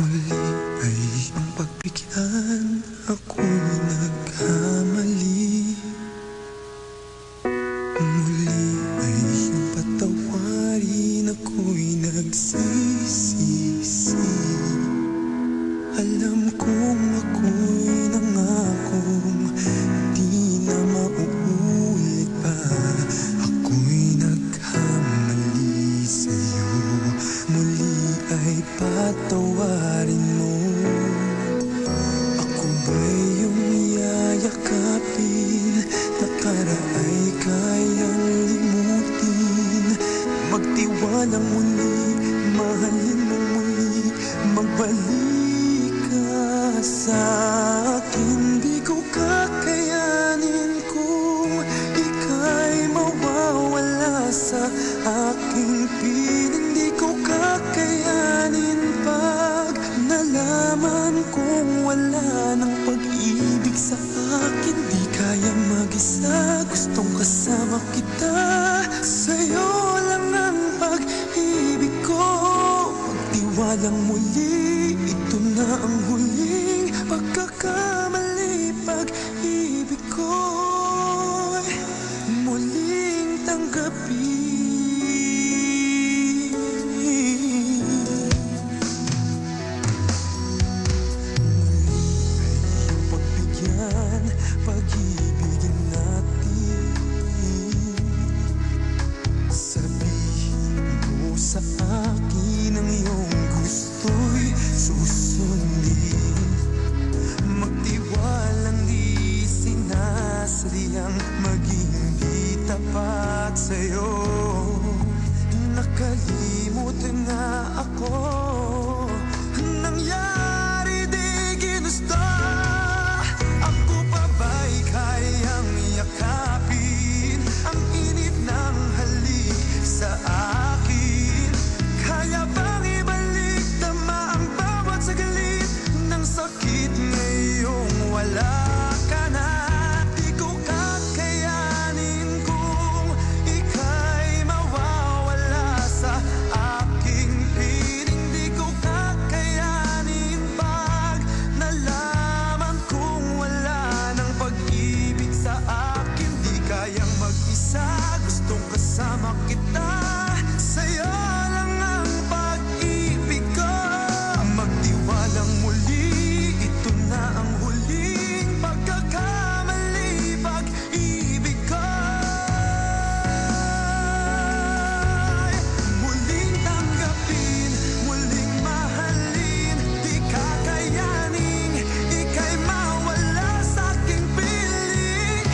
Huli ay iyong pagbigyan, ako'y nagkamali. Muli ay iyong patawarin, ako'y nagsisisi. Alam kong ako'y nangakong di na mauulit pa. Ako'y nagkamali sa'yo, muli ay patawarin mo. Ako ba'y iyong yayakapin, nakaraay kayang limutin. Magtiwalang muli, mahalin mo muli, magbalik ka sa akin. Di ko kakayanin kung ika'y mawawala sa aking piling. Di ko kakayanin pag nalaman kong wala ng pag-ibig sa akin. Di kaya mag-isa, gustong kasama kita. Sa'yo lang ang pag-ibig ko. Magtiwalang muli, ito na ang huling pagkakamali. Pag-ibig ko'y muling tanggapin. Pagbigyan, pag-ibigin natin. Sabihin mo sa akin ang iyong gusto'y susundin. Magtiwalang di sinasadyang maging di tapat sa'yo. Nakalimot nga ako, nangyari di ginusto. Ako pa ba'y kayang yakapin ang init ng halik sa akin? Kaya bang ibalik tama ang bawat saglit ng sakit ngayong wala ka na? Di ko kakayanin kung ika'y mawawala sa aking piling. Di ko kakayanin pag nalaman kong wala ng pag-ibig sa akin. Di kayang mag-isa, gustong kasama kita. Sa'yo lang ang pag-ibig ko. Magtiwalang muli, ito na ang huling pagkakamali. Pag-ibig ko muling tanggapin, muling mahalin. Di kakayanin, ika'y mawala sa aking piling.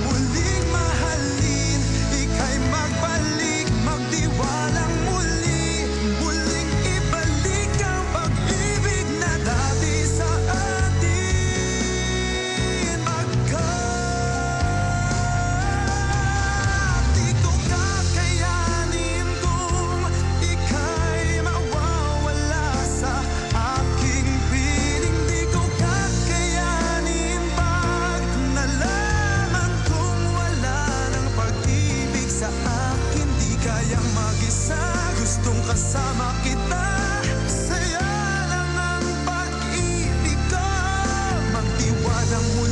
Muling mahalin, ika'y magbalik, magtiwalang muli. Muling ibalik ang pag-ibig na dati sa atin. Di ko kakayanin kung ika'y mawawala sa aking piling. Di ko kakayanin pag nalaman kong wala ng pag-ibig sa akin. Di kayang mag-isa, gustong kasama kita. Sa'yo lang ang pag-ibig ko. Magtiwalang muli,